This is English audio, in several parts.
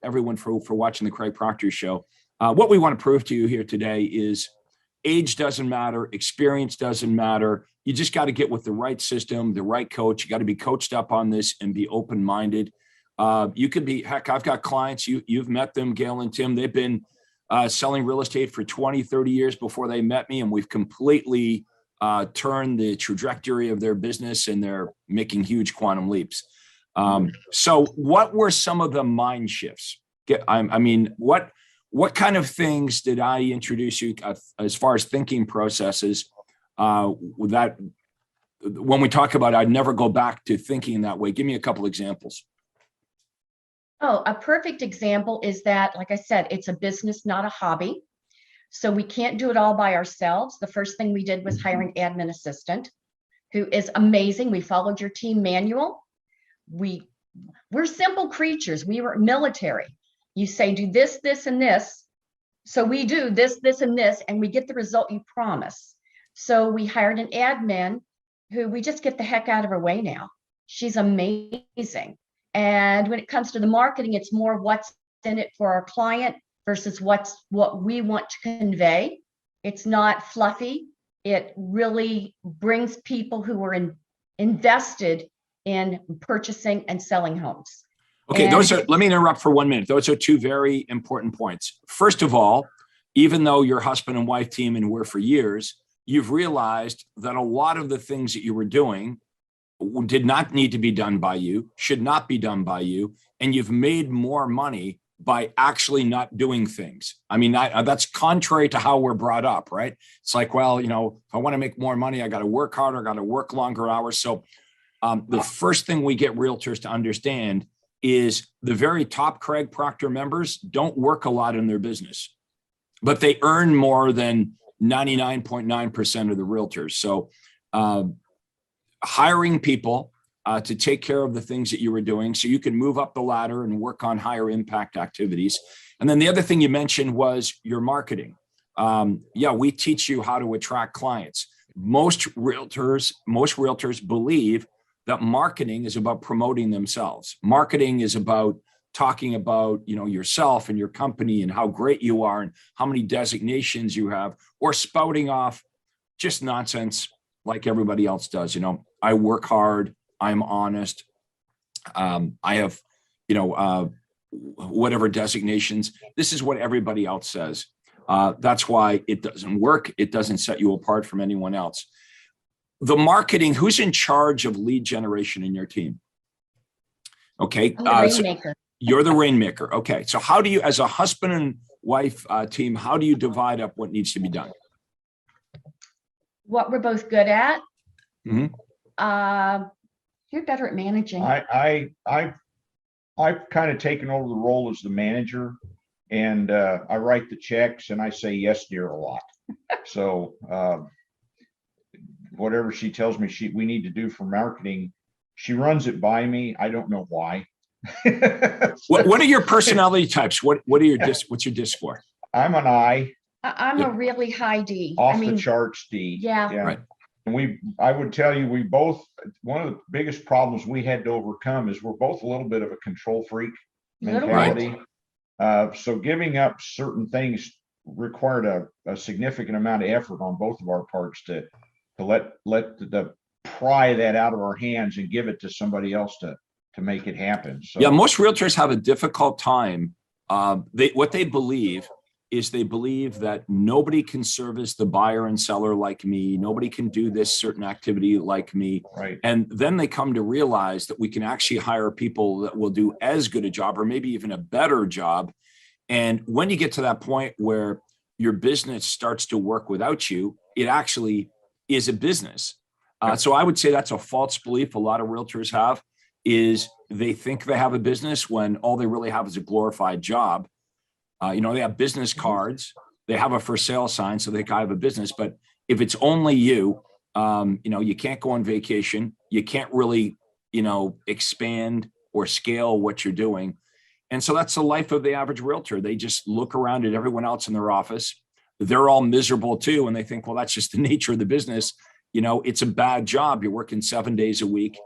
everyone for watching the Craig Proctor Show. What we want to prove to you here today is age doesn't matter. Experience doesn't matter. You just got to get with the right system, the right coach. You got to be coached up on this and be open-minded. You could be, heck, I've got clients, you've met them, Gayle and Tim. They've been selling real estate for 20, 30 years before they met me. And we've completely turned the trajectory of their business, and they're making huge quantum leaps. So what were some of the mind shifts? I mean, what kind of things did I introduce you as far as thinking processes that when we talk about, I'd never go back to thinking that way? Give me a couple examples. Oh, a perfect example is that, like I said, it's a business, not a hobby. So we can't do it all by ourselves. The first thing we did was hire an admin assistant who is amazing. We followed your team manual. We're simple creatures. We were military. You say, do this, this, and this. So we do this, this, and this, and we get the result you promise. So we hired an admin who we just get the heck out of her way now. She's amazing. And when it comes to the marketing, it's more what's in it for our client versus what we want to convey. It's not fluffy. It really brings people who are invested in purchasing and selling homes. Okay, let me interrupt for 1 minute. Those are two very important points. First of all, even though you're husband and wife team and were for years, you've realized that a lot of the things that you were doing did not need to be done by you, should not be done by you, and you've made more money by actually not doing things. I mean, that's contrary to how we're brought up, right? It's like, well, if I want to make more money, I got to work harder, I got to work longer hours. So the first thing we get realtors to understand is the very top Craig Proctor members don't work a lot in their business, but they earn more than 99.9% of the realtors. So hiring people to take care of the things that you were doing so you can move up the ladder and work on higher impact activities. And then the other thing you mentioned was your marketing. We teach you how to attract clients. Most realtors believe that marketing is about promoting themselves. Marketing is about talking about, yourself and your company and how great you are and how many designations you have, or spouting off just nonsense like everybody else does. I work hard, I'm honest, I have, whatever designations. This is what everybody else says. That's why it doesn't work. It doesn't set you apart from anyone else. The marketing, who's in charge of lead generation in your team? Okay. Rainmaker. You're the rainmaker. Okay. So how do you, as a husband and wife team, how do you divide up what needs to be done? What we're both good at. Mm-hmm. You're better at managing. I've kind of taken over the role as the manager, and I write the checks and I say yes, dear, a lot. So whatever she tells me we need to do for marketing, she runs it by me. I don't know why. What are your personality types? What's your disc score? I'm an I. I'm a really high D. Off the charts D. Yeah. Right. And I would tell you, one of the biggest problems we had to overcome is we're both a little bit of a control freak mentality. So giving up certain things required a significant amount of effort on both of our parts to let the pry that out of our hands and give it to somebody else to make it happen. So yeah, most realtors have a difficult time. What they believe is they believe that nobody can service the buyer and seller like me. Nobody can do this certain activity like me. Right. And then they come to realize that we can actually hire people that will do as good a job or maybe even a better job. And when you get to that point where your business starts to work without you, it actually is a business. So I would say that's a false belief a lot of realtors have, is they think they have a business when all they really have is a glorified job. They have business cards, they have a for sale sign, so they kind of have a business. But if it's only you, you can't go on vacation, you can't really, expand or scale what you're doing. And so that's the life of the average realtor. They just look around at everyone else in their office. They're all miserable too. And they think, well, that's just the nature of the business. It's a bad job. You're working 7 days a week.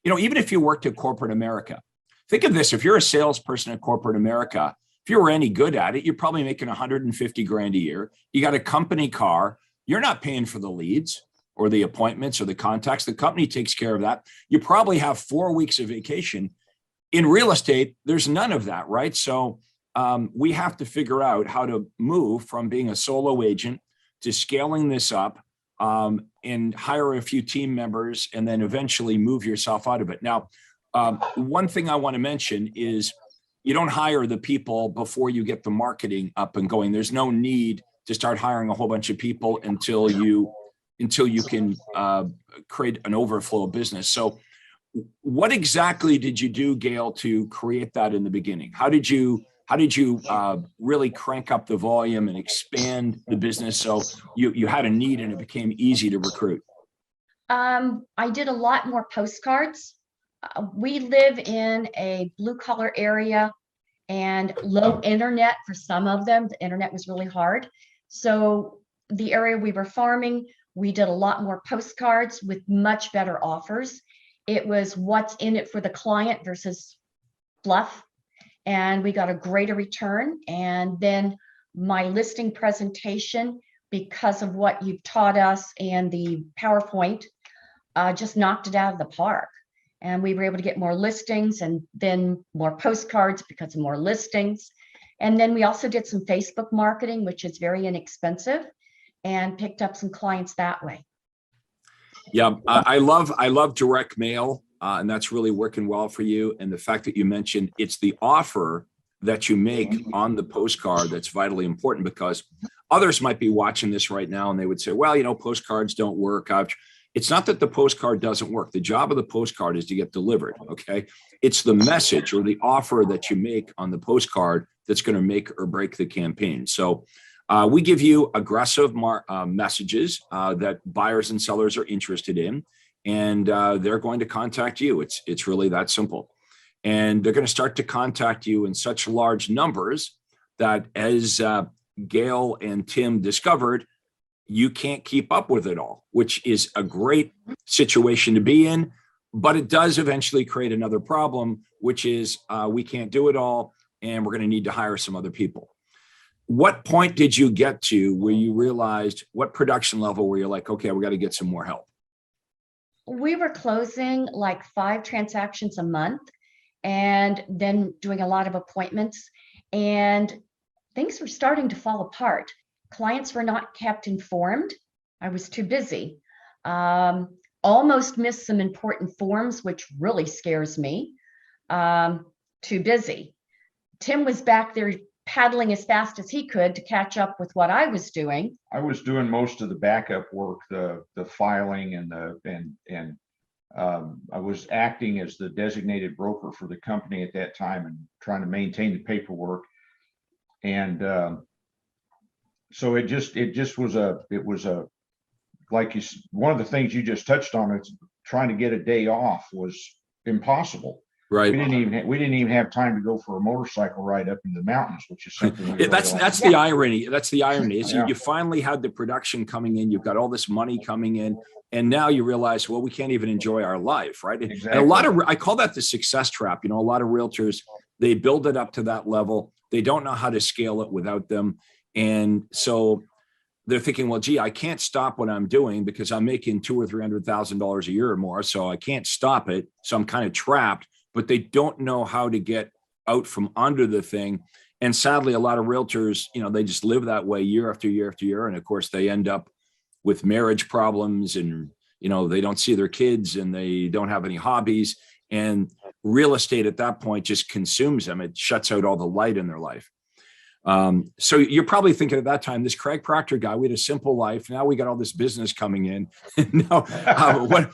Even if you worked at corporate America, think of this. If you're a salesperson at corporate America, if you were any good at it, you're probably making 150 grand a year. You got a company car. You're not paying for the leads or the appointments or the contacts. The company takes care of that. You probably have 4 weeks of vacation. In real estate, there's none of that, right? So we have to figure out how to move from being a solo agent to scaling this up, and hire a few team members and then eventually move yourself out of it. Now, one thing I want to mention is you don't hire the people before you get the marketing up and going. There's no need to start hiring a whole bunch of people until you can create an overflow of business. So what exactly did you do, Gayle, to create that in the beginning? How did you really crank up the volume and expand the business so you had a need and it became easy to recruit? I did a lot more postcards. We live in a blue collar area and low internet for some of them. The internet was really hard. So the area we were farming, we did a lot more postcards with much better offers. It was what's in it for the client versus fluff. And we got a greater return. And then my listing presentation, because of what you've taught us and the PowerPoint, just knocked it out of the park. And we were able to get more listings and then more postcards because of more listings. And then we also did some Facebook marketing, which is very inexpensive, and picked up some clients that way. Yeah, I love direct mail, and that's really working well for you. And the fact that you mentioned it's the offer that you make on the postcard that's vitally important, because others might be watching this right now and they would say, well, postcards don't work. It's not that the postcard doesn't work. The job of the postcard is to get delivered, okay? It's the message or the offer that you make on the postcard that's going to make or break the campaign. So we give you aggressive messages that buyers and sellers are interested in, and they're going to contact you. It's really that simple. And they're going to start to contact you in such large numbers that, as Gayle and Tim discovered, you can't keep up with it all, which is a great situation to be in. But it does eventually create another problem, which is we can't do it all, and we're going to need to hire some other people. What point did you get to where you realized, what production level where you're like, okay, we got to get some more help? We were closing like 5 transactions a month and then doing a lot of appointments, and things were starting to fall apart. Clients were not kept informed. I was too busy. Almost missed some important forms, which really scares me. Too busy. Tim was back there paddling as fast as he could to catch up with what I was doing. I was doing most of the backup work, the filing and I was acting as the designated broker for the company at that time and trying to maintain the paperwork. And so it was like one of the things you just touched on. It's trying to get a day off was impossible. Right. We didn't even have time to go for a motorcycle ride up in the mountains, which is something. That's the irony. That's the irony. Is you finally had the production coming in. You've got all this money coming in, and now you realize, well, we can't even enjoy our life, right? Exactly. And I call that the success trap. A lot of realtors, they build it up to that level. They don't know how to scale it without them, and so they're thinking, well, gee, I can't stop what I'm doing because I'm making $200,000 or $300,000 a year or more, so I can't stop it. So I'm kind of trapped. But they don't know how to get out from under the thing. And sadly, a lot of realtors, they just live that way year after year after year. And of course, they end up with marriage problems and, they don't see their kids and they don't have any hobbies. And real estate at that point just consumes them. It shuts out all the light in their life. So you're probably thinking at that time, this Craig Proctor guy, we had a simple life. Now we got all this business coming in. Now,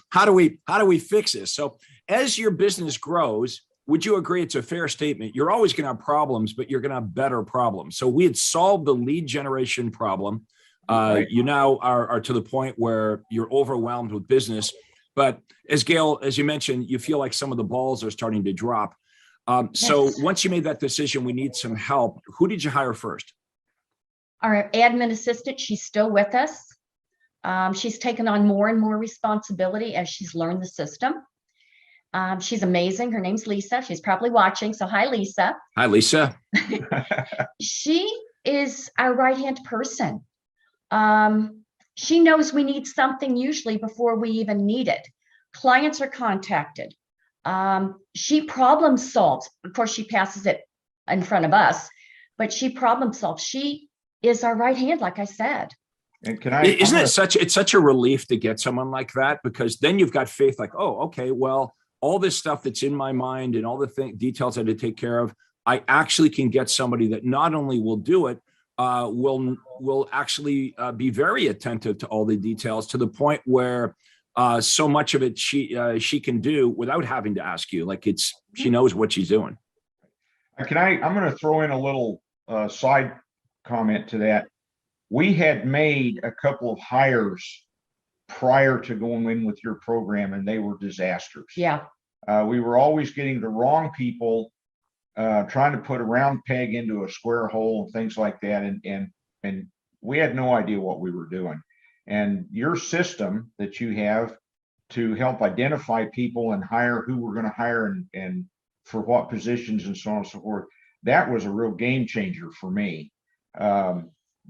how do we fix this? So as your business grows, would you agree it's a fair statement? You're always going to have problems, but you're going to have better problems. So we had solved the lead generation problem. Right. You now are to the point where you're overwhelmed with business. But as Gayle, as you mentioned, you feel like some of the balls are starting to drop. So once you made that decision, we need some help. Who did you hire first? Our admin assistant, she's still with us. She's taken on more and more responsibility as she's learned the system. She's amazing. Her name's Lisa. She's probably watching. So hi, Lisa. Hi, Lisa. She is our right-hand person. She knows we need something usually before we even need it. Clients are contacted. She problem solves. Of course, she passes it in front of us, but she problem solves. She is our right hand, like I said. And Isn't it such a relief to get someone like that? Because then you've got faith, like, oh, okay, well, all this stuff that's in my mind and all the details I had to take care of, I actually can get somebody that not only will do it, will actually be very attentive to all the details, to the point where so much of it she can do without having to ask you. Like, she knows what she's doing. I'm going to throw in a little side comment to that. We had made a couple of hires prior to going in with your program, and they were disasters. Yeah. We were always getting the wrong people, trying to put a round peg into a square hole and things like that. And we had no idea what we were doing. And your system that you have to help identify people and hire who we're going to hire and for what positions and so on and so forth, that was a real game changer for me.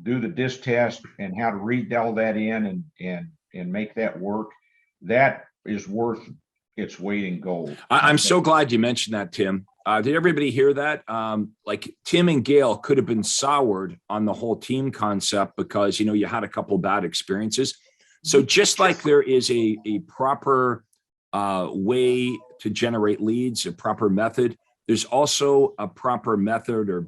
Do the DISC test and how to read all that in and make that work. That is worth its weight in gold. I'm so glad you mentioned that, Tim. Did everybody hear that? Like, Tim and Gayle could have been soured on the whole team concept because, you had a couple bad experiences. So just like there is a proper way to generate leads, a proper method, there's also a proper method or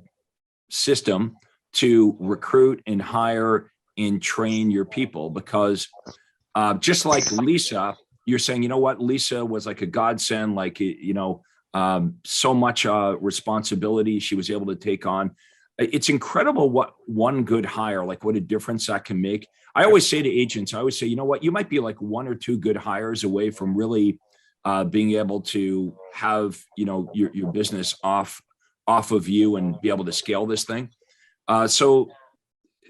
system to recruit and hire and train your people. Because just like Lisa, you're saying, you know what, Lisa was like a godsend, like, so much responsibility she was able to take on. It's incredible what one good hire, like what a difference that can make. I always say to agents, I always say, you know what, you might be like one or two good hires away from really being able to have, your business off of you and be able to scale this thing. So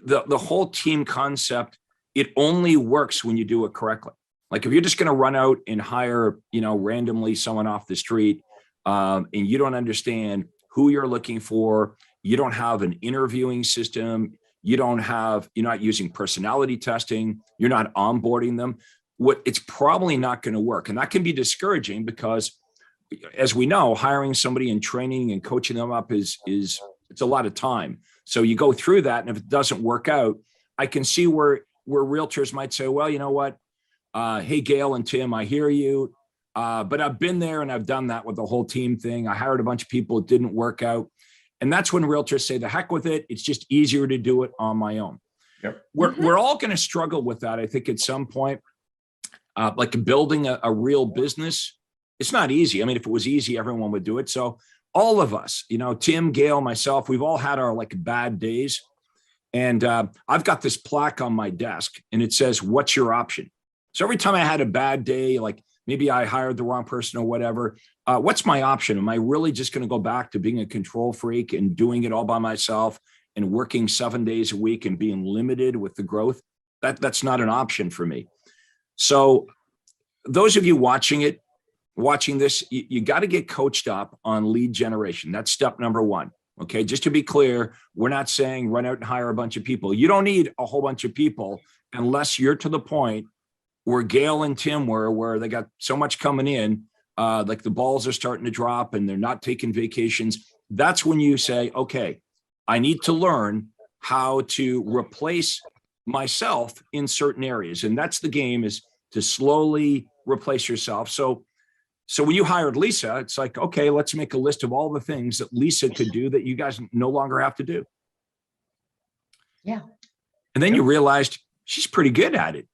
the whole team concept, it only works when you do it correctly. Like, if you're just going to run out and hire, randomly someone off the street, and you don't understand who you're looking for, you don't have an interviewing system, you're not using personality testing, you're not onboarding them, it's probably not going to work. And that can be discouraging because, as we know, hiring somebody and training and coaching them up it's a lot of time. So you go through that, and if it doesn't work out, I can see where realtors might say, well, you know what? Hey, Gayle and Tim, I hear you, but I've been there and I've done that with the whole team thing. I hired a bunch of people, it didn't work out. And that's when realtors say, the heck with it. It's just easier to do it on my own. Yep. We're all going to struggle with that, I think, at some point. Like building a real business, it's not easy. I mean, if it was easy, everyone would do it. So all of us, Tim, Gayle, myself, we've all had our like bad days. And I've got this plaque on my desk and it says, what's your option? So every time I had a bad day, like maybe I hired the wrong person or whatever, what's my option? Am I really just going to go back to being a control freak and doing it all by myself and working 7 days a week and being limited with the growth? That's not an option for me. So those of you watching this, you got to get coached up on lead generation. That's step number one. Okay. Just to be clear, we're not saying run out and hire a bunch of people. You don't need a whole bunch of people unless you're to the point where Gayle and Tim were, where they got so much coming in, like the balls are starting to drop and they're not taking vacations. That's when you say, okay, I need to learn how to replace myself in certain areas. And that's the game, is to slowly replace yourself. So when you hired Lisa, it's like, okay, let's make a list of all the things that Lisa could do that you guys no longer have to do. Yeah. And then you realized she's pretty good at it.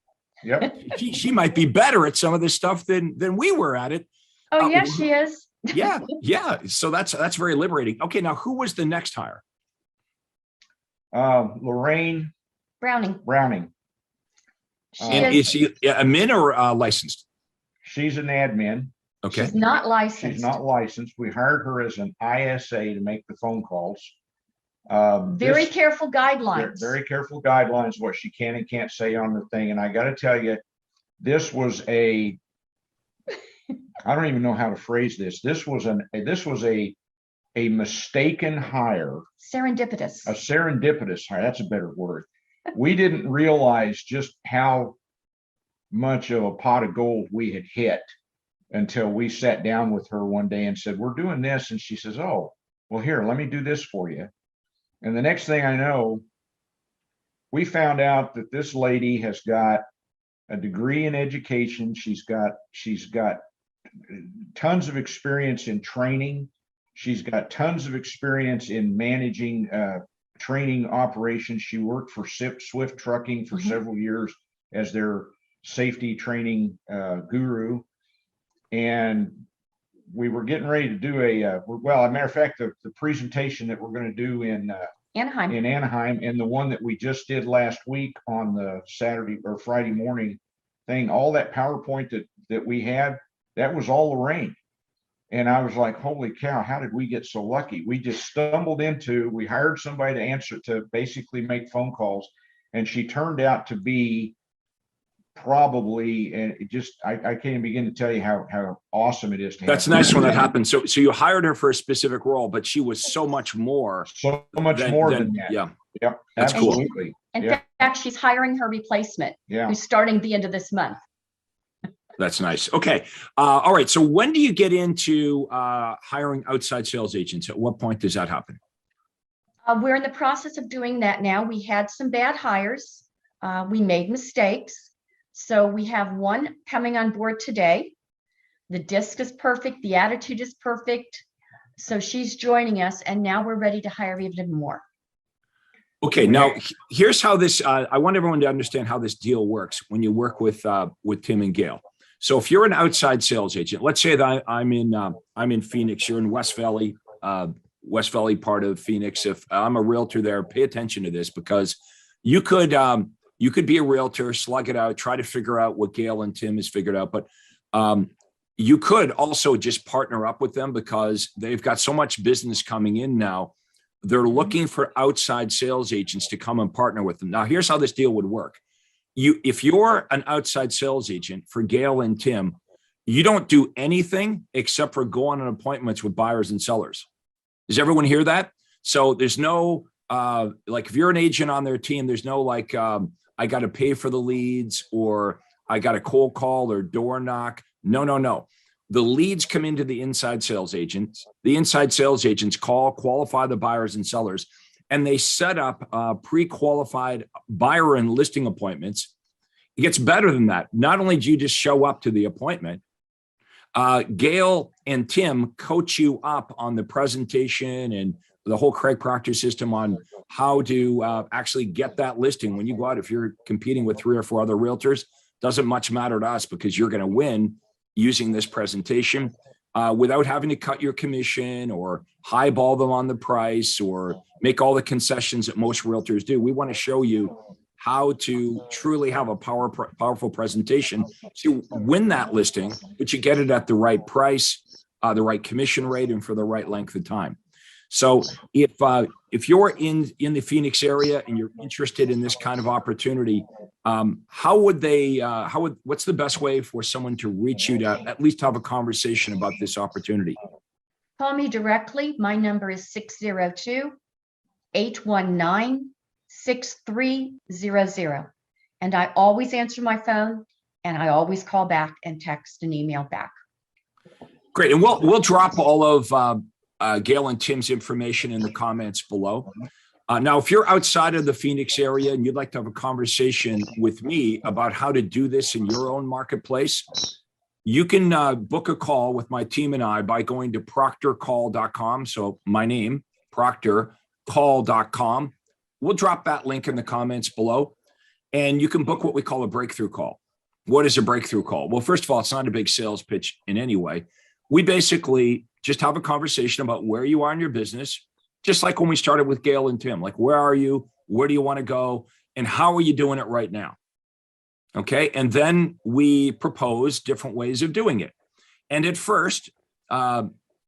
Yep. She might be better at some of this stuff than we were at it. Oh, yes, she is. Yeah. So that's very liberating. Okay, now who was the next hire? Lorraine Browning. Is she admin or licensed? She's an admin. Okay. She's not licensed. She's not licensed. We hired her as an ISA to make the phone calls. Very careful guidelines. Very careful guidelines, what she can and can't say on the thing. And I got to tell you, this was I don't even know how to phrase this. This was a mistaken hire, Serendipitous. a serendipitous hire. That's a better word. We didn't realize just how much of a pot of gold we had hit until we sat down with her one day and said, we're doing this. And she says, oh, well, here, let me do this for you. And the next thing I know, we found out that this lady has got a degree in education. She's got tons of experience in training. She's got tons of experience in managing training operations. She worked for Swift Trucking for several years as their safety training guru. And we were getting ready to do a matter of fact, the presentation that we're going to do in Anaheim, and the one that we just did last week on the Saturday or Friday morning thing, all that PowerPoint that we had, that was all Lorraine. And I was like, holy cow, how did we get so lucky? We just stumbled we hired somebody to basically make phone calls, and she turned out to be probably, and I can't even begin to tell you how awesome it is to have. That's nice when that happens. So you hired her for a specific role, but she was so much more than that. Yeah. Yep. That's absolutely. Cool. In fact, she's hiring her replacement, who's starting the end of this month. That's nice. Okay. All right. So when do you get into hiring outside sales agents? At what point does that happen? We're in the process of doing that now. We had some bad hires. We made mistakes. So we have one coming on board today. The disc is perfect. The attitude is perfect. So she's joining us, and now we're ready to hire even more. Okay. Now here's how this, I want everyone to understand how this deal works when you work with Tim and Gayle. So if you're an outside sales agent, let's say that I'm in Phoenix, you're in West Valley part of Phoenix. If I'm a realtor there, pay attention to this, because you could be a realtor, slug it out, try to figure out what Gayle and Tim has figured out. But you could also just partner up with them, because they've got so much business coming in now. They're looking for outside sales agents to come and partner with them. Now, here's how this deal would work. If you're an outside sales agent for Gayle and Tim, you don't do anything except for go on appointments with buyers and sellers. Does everyone hear that? So there's no, like if you're an agent on their team, there's no like, I got to pay for the leads, or I got a cold call or door knock. No. The leads come into the inside sales agents. The inside sales agents qualify the buyers and sellers, and they set up pre-qualified buyer and listing appointments. It gets better than that. Not only do you just show up to the appointment, Gayle and Tim coach you up on the presentation and the whole Craig Proctor system on how to actually get that listing. When you go out, if you're competing with 3 or 4 other realtors, doesn't much matter to us, because you're going to win using this presentation without having to cut your commission or highball them on the price or make all the concessions that most realtors do. We want to show you how to truly have a powerful presentation to win that listing, but you get it at the right price, the right commission rate, and for the right length of time. So if you're in the Phoenix area and you're interested in this kind of opportunity, what's the best way for someone to reach you to at least have a conversation about this opportunity? Call me directly. My number is 602-819-6300. And I always answer my phone, and I always call back and text and email back. Great. And we'll drop all of Gayle and Tim's information in the comments below. Now, if you're outside of the Phoenix area and you'd like to have a conversation with me about how to do this in your own marketplace, you can book a call with my team and I by going to proctorcall.com. So my name, proctorcall.com. We'll drop that link in the comments below, and you can book what we call a breakthrough call. What is a breakthrough call? Well, first of all, it's not a big sales pitch in any way. We basically just have a conversation about where you are in your business, just like when we started with Gayle and Tim. Like, where are you? Where do you want to go? And how are you doing it right now? Okay. And then we propose different ways of doing it. And at first,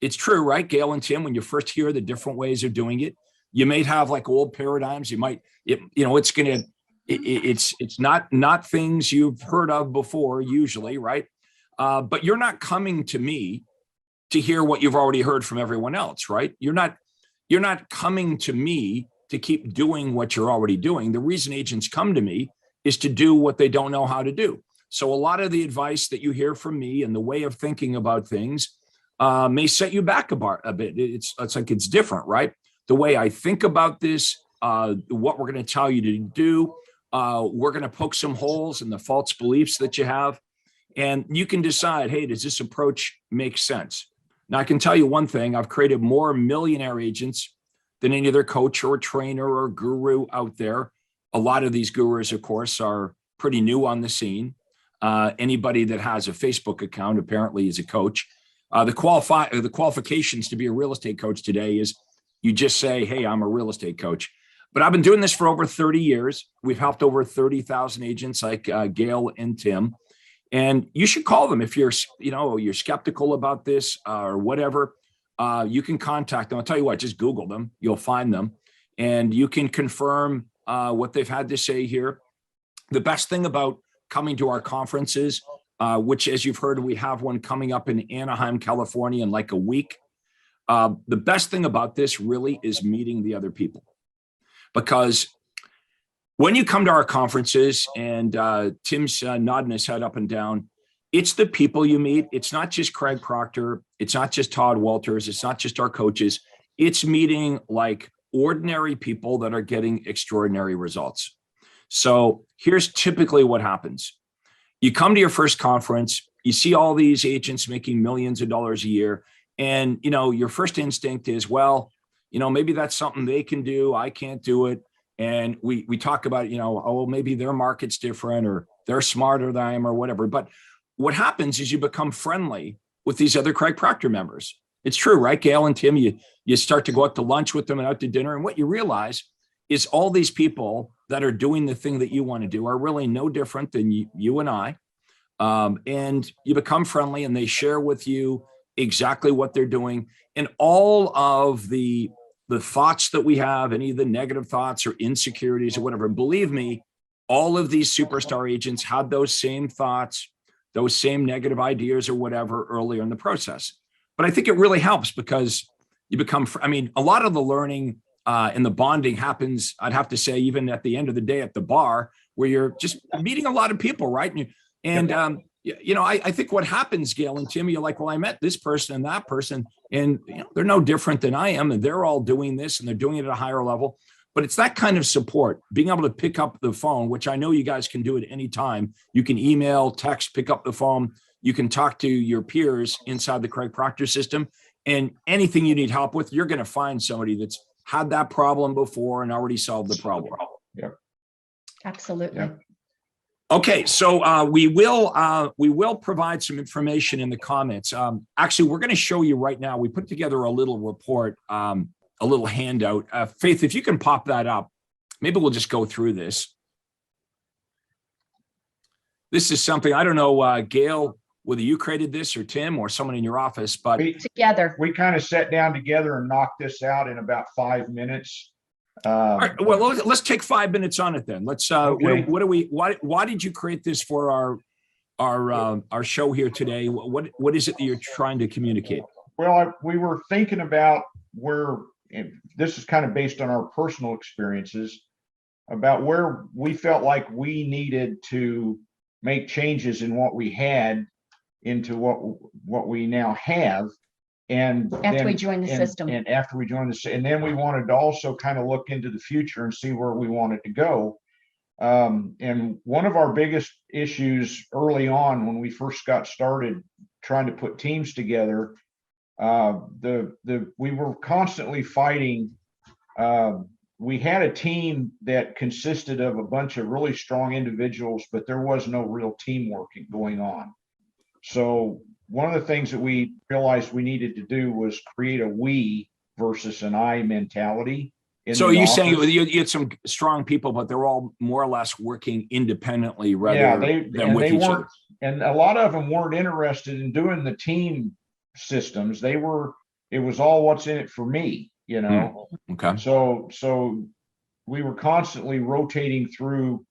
it's true, right? Gayle and Tim, when you first hear the different ways of doing it, you may have like old paradigms. You might, it's not things you've heard of before, usually, right? but you're not coming to me to hear what you've already heard from everyone else, right? You're not coming to me to keep doing what you're already doing. The reason agents come to me is to do what they don't know how to do. So a lot of the advice that you hear from me and the way of thinking about things may set you back a bit. It's like it's different, right? The way I think about this, what we're going to tell you to do, we're going to poke some holes in the false beliefs that you have, and you can decide, hey, does this approach make sense? Now, I can tell you one thing: I've created more millionaire agents than any other coach or trainer or guru out there. A lot of these gurus, of course, are pretty new on the scene. Anybody that has a Facebook account apparently is a coach. The qualifications to be a real estate coach today is you just say, hey, I'm a real estate coach. But I've been doing this for over 30 years. We've helped over 30,000 agents like Gayle and Tim. And you should call them if you're skeptical about this or whatever. You can contact them. I'll tell you what, just Google them. You'll find them. And you can confirm what they've had to say here. The best thing about coming to our conferences, which, as you've heard, we have one coming up in Anaheim, California in like a week. The best thing about this really is meeting the other people. Because when you come to our conferences, and Tim's nodding his head up and down, it's the people you meet. It's not just Craig Proctor. It's not just Todd Walters. It's not just our coaches. It's meeting like ordinary people that are getting extraordinary results. So here's typically what happens. You come to your first conference, you see all these agents making millions of dollars a year. And, your first instinct is, well, maybe that's something they can do. I can't do it. And we talk about, maybe their market's different or they're smarter than I am or whatever. But what happens is you become friendly with these other Craig Proctor members. It's true, right, Gayle and Tim? You start to go out to lunch with them and out to dinner. And what you realize is all these people that are doing the thing that you want to do are really no different than you and I. And you become friendly and they share with you exactly what they're doing. And all of the thoughts that we have, any of the negative thoughts or insecurities or whatever, believe me, all of these superstar agents had those same thoughts, those same negative ideas or whatever earlier in the process. But I think it really helps because you become, a lot of the learning and the bonding happens, I'd have to say, even at the end of the day at the bar, where you're just meeting a lot of people, right? I think what happens, Gayle and Tim, you're like, well, I met this person and that person, and they're no different than I am, and they're all doing this and they're doing it at a higher level. But it's that kind of support, being able to pick up the phone, which I know you guys can do at any time. You can email, text, pick up the phone. You can talk to your peers inside the Craig Proctor system, and anything you need help with, you're going to find somebody that's had that problem before and already solved the problem. Yeah, Absolutely. Yeah. Okay, so we will provide some information in the comments. Actually, we're going to show you right now. We put together a little report, a little handout. Faith, if you can pop that up, maybe we'll just go through this. This is something, I don't know, Gayle, whether you created this or Tim or someone in your office, but Together. We kind of sat down together and knocked this out in about 5 minutes. all right, well, let's take 5 minutes on it then. Let's. Okay. Why did you create this for our show here today? What is it that you're trying to communicate? Well, we were thinking about where, and this is kind of based on our personal experiences, about where we felt like we needed to make changes in what we had into what we now have. And After we join the system. And after we joined and then we wanted to also kind of look into the future and see where we wanted to go. And one of our biggest issues early on when we first got started trying to put teams together, we were constantly fighting. We had a team that consisted of a bunch of really strong individuals, but there was no real teamwork going on. So one of the things that we realized we needed to do was create a we versus an I mentality. So you're saying you had some strong people, but they're all more or less working independently rather than with each other. And a lot of them weren't interested in doing the team systems. It was all what's in it for me, Okay. So we were constantly rotating through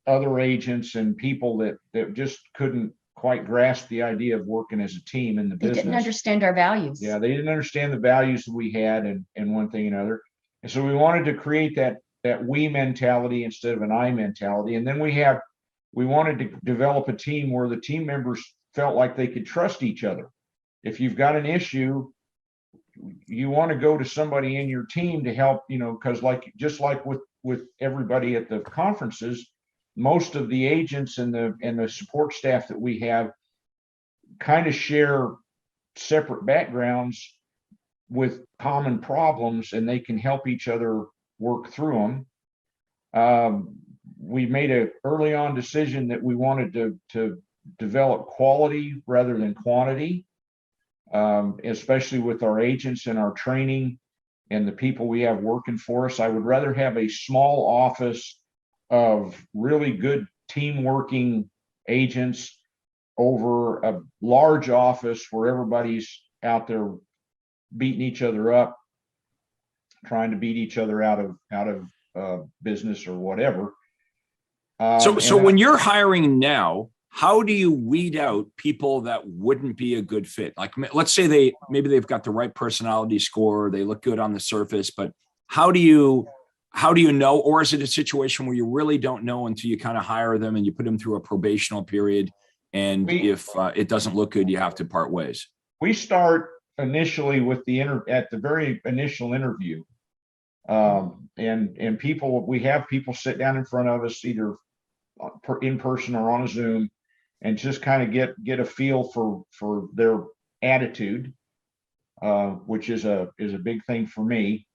other agents and people that just couldn't quite grasp the idea of working as a team in the They business. didn't understand our values. Yeah, they didn't understand the values that we had and one thing and another. And so we wanted to create that we mentality instead of an I mentality. And then we wanted to develop a team where the team members felt like they could trust each other. If you've got an issue, you want to go to somebody in your team to help, because just like with everybody at the conferences, most of the agents and the support staff that we have kind of share separate backgrounds with common problems, and they can help each other work through them. We made a early on decision that we wanted to develop quality rather than quantity, especially with our agents and our training and the people we have working for us. I would rather have a small office of really good team working agents over a large office where everybody's out there beating each other up, trying to beat each other out of business or whatever. So when you're hiring now, how do you weed out people that wouldn't be a good fit? Like, let's say maybe they've got the right personality score, they look good on the surface, but how do you know? Or is it a situation where you really don't know until you kind of hire them and you put them through a probational period, and if it doesn't look good, you have to part ways? We start initially with at the very initial interview, and we have people sit down in front of us either in person or on a Zoom, and just kind of get a feel for their attitude, which is a big thing for me,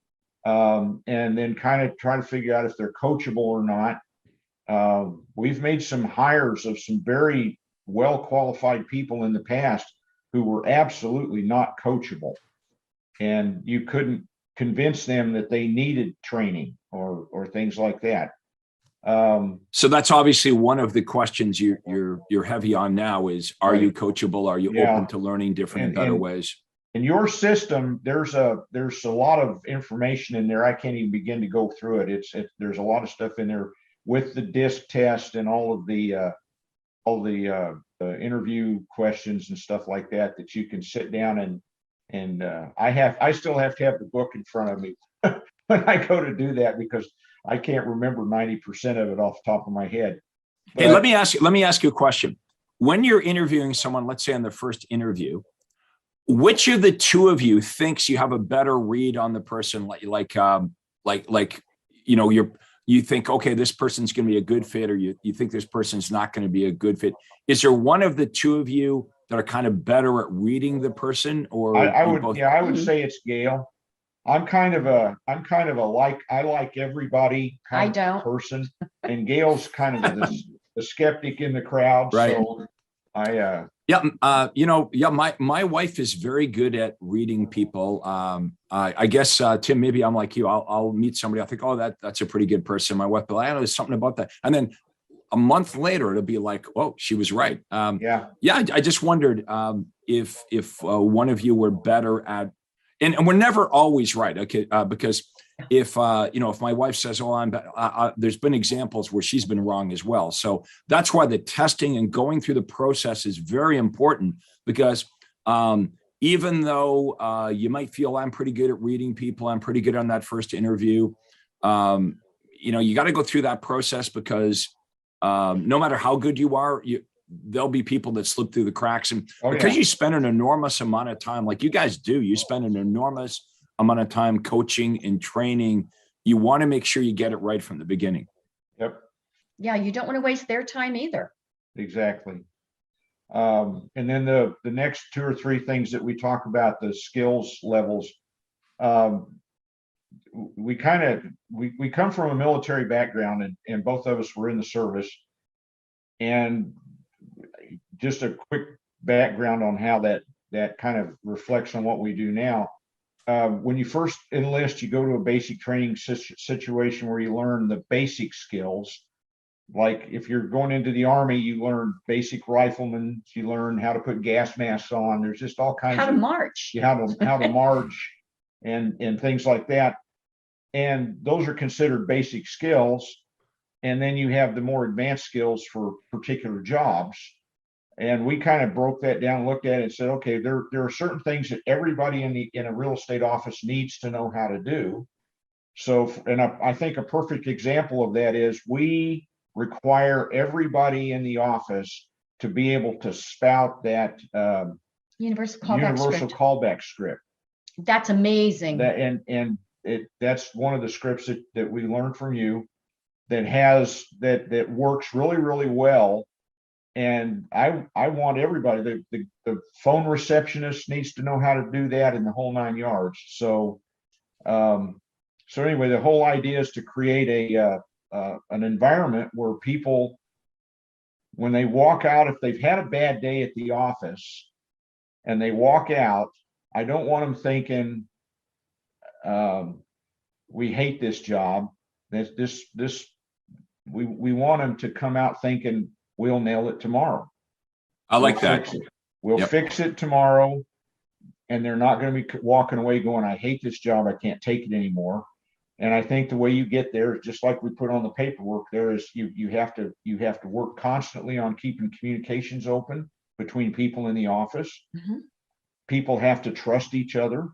and then kind of try to figure out if they're coachable or not. We've made some hires of some very well qualified people in the past who were absolutely not coachable, and you couldn't convince them that they needed training or things like that. So that's obviously one of the questions you're heavy on now is, are you coachable? Are you open to learning different and better ways? In your system, there's a lot of information in there. I can't even begin to go through it. There's a lot of stuff in there with the DISC test and all of the interview questions and stuff like that you can sit down and I still have to have the book in front of me when I go to do that, because I can't remember 90% of it off the top of my head. But hey, let me ask you a question. When you're interviewing someone, let's say on the first interview, which of the two of you thinks you have a better read on the person? You think, okay, this person's going to be a good fit, or you think this person's not going to be a good fit. Is there one of the two of you that are kind of better at reading the person, or I would say it's Gayle. I like everybody kind of person, and Gayle's kind of the skeptic in the crowd. Right. So my wife is very good at reading people. I guess, Tim, maybe I'm like you. I'll meet somebody. I think, oh, that's a pretty good person. My wife, but I know there's something about that. And then a month later, it'll be like, oh, she was right. I just wondered if one of you were better at, and we're never always right. Okay. Because if my wife says, oh, there's been examples where she's been wrong as well. So that's why the testing and going through the process is very important, because even though you might feel I'm pretty good at reading people, I'm pretty good on that first interview, you got to go through that process, because no matter how good you are, there'll be people that slip through the cracks. And you spend an enormous amount of time, like you guys do, you spend an enormous amount of time coaching and training. You want to make sure you get it right from the beginning. Yep. Yeah, you don't want to waste their time either. Exactly. And then the next two or three things that we talk about, the skills levels, we come from a military background, and both of us were in the service. And just a quick background on how that kind of reflects on what we do now. When you first enlist, you go to a basic training situation where you learn the basic skills. Like if you're going into the Army, you learn basic riflemen, you learn how to put gas masks on. There's just all kinds of how to march, how to march and things like that. And those are considered basic skills. And then you have the more advanced skills for particular jobs. And we kind of broke that down, looked at it and said, okay, there are certain things that everybody in a real estate office needs to know how to do. So, and I think a perfect example of that is we require everybody in the office to be able to spout that Universal callback universal script. callback script. That's amazing. That's one of the scripts that we learned from you that works really, really well. And I want everybody, the phone receptionist needs to know how to do that in the whole 9 yards. So anyway, the whole idea is to create an environment where people, when they walk out, if they've had a bad day at the office and they walk out, I don't want them thinking, we hate this job. We want them to come out thinking we'll nail it tomorrow. I like that. We'll Yep. fix it tomorrow. And they're not going to be walking away going, I hate this job. I can't take it anymore. And I think the way you get there is just like we put on the paperwork there is you have to work constantly on keeping communications open between people in the office. Mhm. People have to trust each other.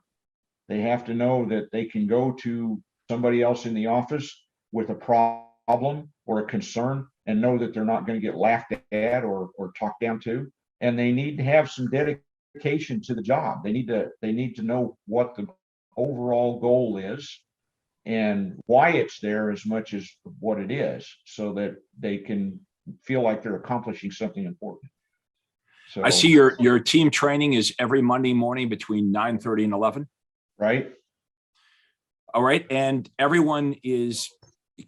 They have to know that they can go to somebody else in the office with a problem or a concern and know that they're not going to get laughed at or talked down to. And they need to have some dedication to the job. They need to know what the overall goal is and why it's there as much as what it is, so that they can feel like they're accomplishing something important. So I see your team training is every Monday morning between 9:30 and 11. right. All right. And everyone is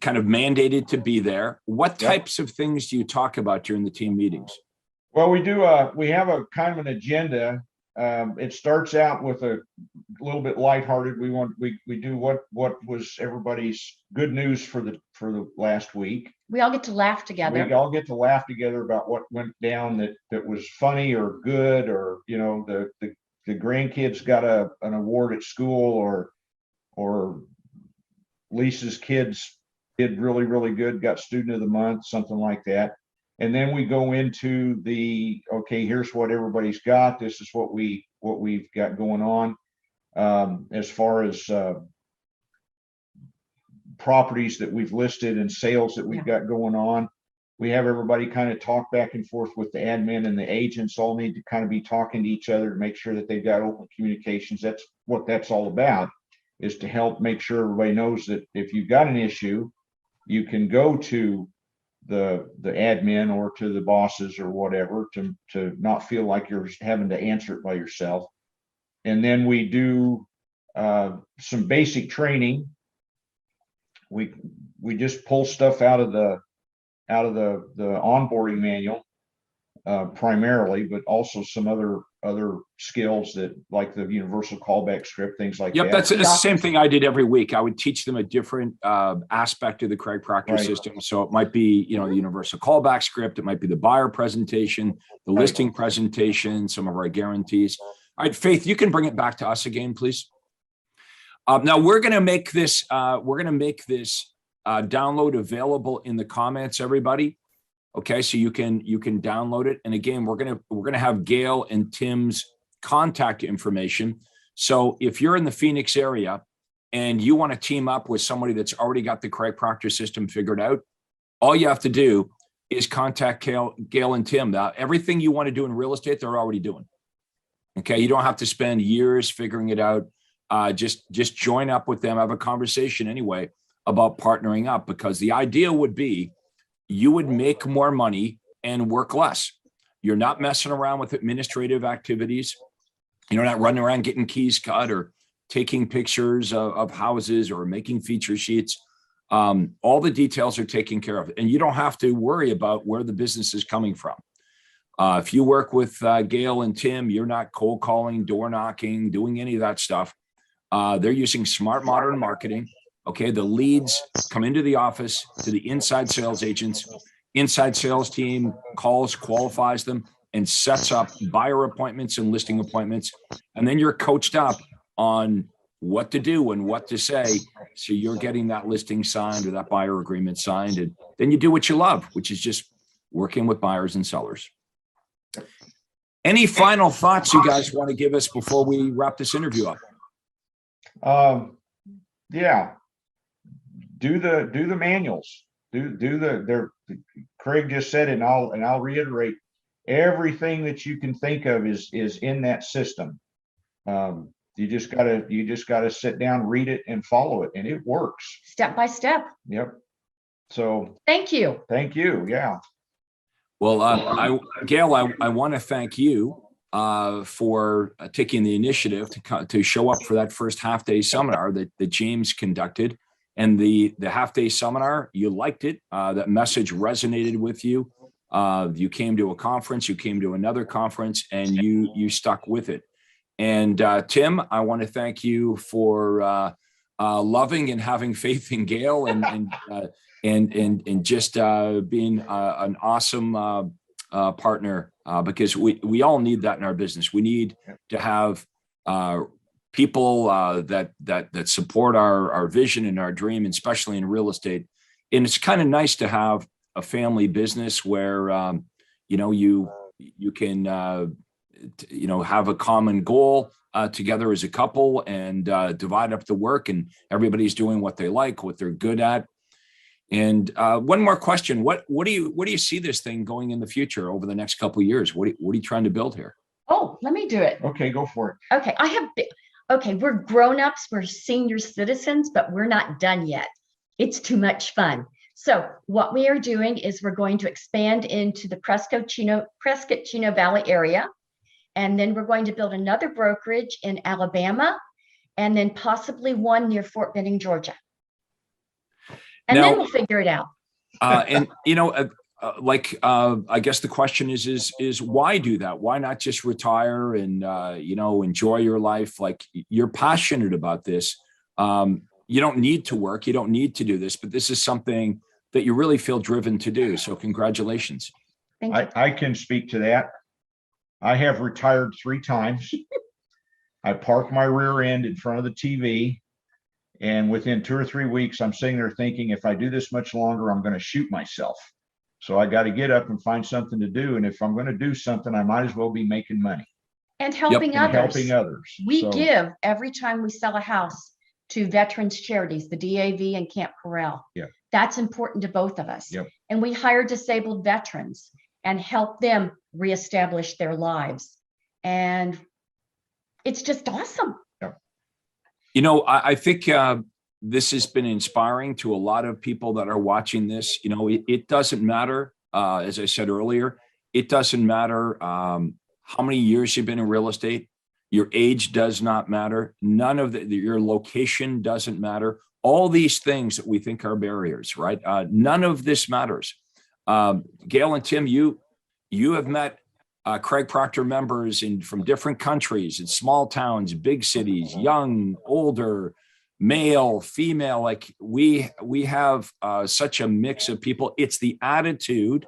kind of mandated to be there. What Yep. types of things do you talk about during the team meetings? Well, we have a kind of an agenda. It starts out with a little bit lighthearted. We do what was everybody's good news for the last week. We all get to laugh together. We all get to laugh together about what went down that was funny or good, or the grandkids got an award at school, or Lisa's kids did really, really good, got student of the month, something like that. And then we go into okay, here's what everybody's got. This is what we've got going on. As far as properties that we've listed and sales that we've got going on, we have everybody kind of talk back and forth with the admin, and the agents all need to kind of be talking to each other to make sure that they've got open communications. That's what that's all about, is to help make sure everybody knows that if you've got an issue, you can go to the admin or to the bosses or whatever to not feel like you're having to answer it by yourself. And then we do some basic training. We just pull stuff out of the onboarding manual primarily, but also some other skills that, like the universal callback script, things like Yep, that. that's the same thing I did every week. I would teach them a different aspect of the Craig Proctor Right. system. So it might be, the universal callback script. It might be the buyer presentation, the Right. listing presentation, some of our guarantees. All right, Faith, you can bring it back to us again, please. Now we're going to make this download available in the comments, everybody. Okay, so you can download it. And again, we're gonna have Gayle and Tim's contact information. So if you're in the Phoenix area and you want to team up with somebody that's already got the Craig Proctor system figured out, all you have to do is contact Gayle and Tim. Now, everything you want to do in real estate, they're already doing. Okay, you don't have to spend years figuring it out. Just join up with them, have a conversation anyway about partnering up, because the idea would be you would make more money and work less. You're not messing around with administrative activities. You're not running around getting keys cut or taking pictures of houses or making feature sheets. All the details are taken care of, and you don't have to worry about where the business is coming from. If you work with Gayle and Tim, you're not cold calling, door knocking, doing any of that stuff. They're using smart modern marketing. Okay, the leads come into the office to the inside sales agents. Inside sales team calls, qualifies them, and sets up buyer appointments and listing appointments. And then you're coached up on what to do and what to say. So you're getting that listing signed or that buyer agreement signed. And then you do what you love, which is just working with buyers and sellers. Any final thoughts you guys want to give us before we wrap this interview up? Yeah, do the manuals. Craig just said it, and I'll reiterate, everything that you can think of is in that system. You just gotta sit down, read it, and follow it, and it works Step by step. Yep. So Thank you. thank you. Yeah. Well, Gayle, I want to thank you for taking the initiative to show up for that first half-day seminar that James conducted. And the half-day seminar, you liked it. That message resonated with you. You came to a conference, you came to another conference, and you stuck with it. And Tim, I want to thank you for loving and having faith in Gayle and just being an awesome partner, because we all need that in our business. We need to have people that support our vision and our dream, especially in real estate. And it's kind of nice to have a family business where you can have a common goal together as a couple, and divide up the work, and everybody's doing what they like, what they're good at. And one more question: what do you see this thing going in the future over the next couple of years? What are you trying to build here? Oh, let me do it. Okay, go for it. Okay, we're grown-ups, we're senior citizens, but we're not done yet. It's too much fun. So what we are doing is we're going to expand into the Prescott-Chino Valley area. And then we're going to build another brokerage in Alabama, and then possibly one near Fort Benning, Georgia. And then we'll figure it out. I guess the question is why do that? Why not just retire and enjoy your life? Like, you're passionate about this. You don't need to work. You don't need to do this, but this is something that you really feel driven to do. So congratulations. Thank you. I can speak to that. I have retired 3 times. I park my rear end in front of the TV, and within 2 or 3 weeks, I'm sitting there thinking, if I do this much longer, I'm going to shoot myself. So I got to get up and find something to do. And if I'm going to do something, I might as well be making money And helping and others. helping others. We So, give every time we sell a house to veterans charities, the DAV and Camp Corral. Yeah. That's important to both of us. Yep. And we hire disabled veterans and help them reestablish their lives. And it's just awesome. I think this has been inspiring to a lot of people that are watching this. It doesn't matter, as I said earlier, it doesn't matter how many years you've been in real estate. Your age does not matter. None of your location doesn't matter. All these things that we think are barriers, right? None of this matters. Gayle and Tim, you have met Craig Proctor members from different countries, in small towns, big cities, young, older, male, female. Like we have such a mix of people. It's the attitude,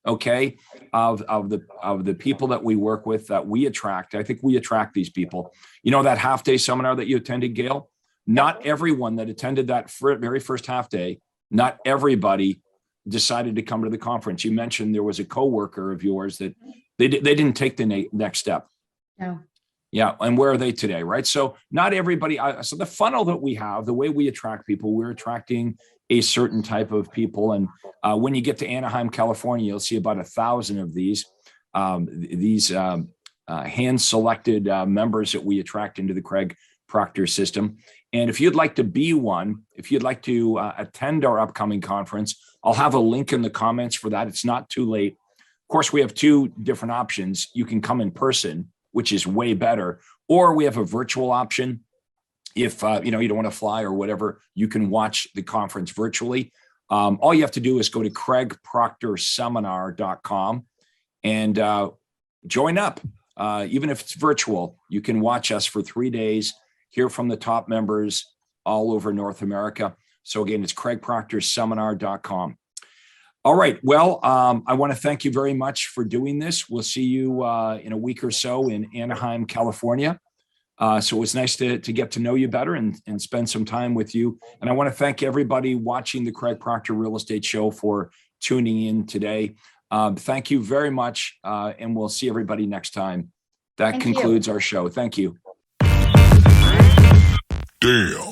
okay, of the people that we work with that we attract. I think we attract these people. That half-day seminar that you attended, Gayle, not everyone that attended that very first half day, not everybody decided to come to the conference. You mentioned there was a coworker of yours that they didn't take the next step. No. Yeah. And where are they today? Right. So not everybody. So the funnel that we have, the way we attract people, we're attracting a certain type of people. And when you get to Anaheim, California, you'll see about 1,000 of these hand-selected members that we attract into the Craig Proctor system. And if you'd like to be one, if you'd like to attend our upcoming conference, I'll have a link in the comments for that. It's not too late. Of course, we have 2 different options. You can come in person, which is way better, or we have a virtual option. If you don't want to fly or whatever, you can watch the conference virtually. All you have to do is go to craigproctorseminar.com and join up. Even if it's virtual, you can watch us for 3 days, hear from the top members all over North America. So again, it's craigproctorseminar.com. All right. Well, I want to thank you very much for doing this. We'll see you in a week or so in Anaheim, California. So it was nice to get to know you better and spend some time with you. And I want to thank everybody watching the Craig Proctor Real Estate Show for tuning in today. Thank you very much. And we'll see everybody next time. That Thank you. concludes our show. Thank you. Damn.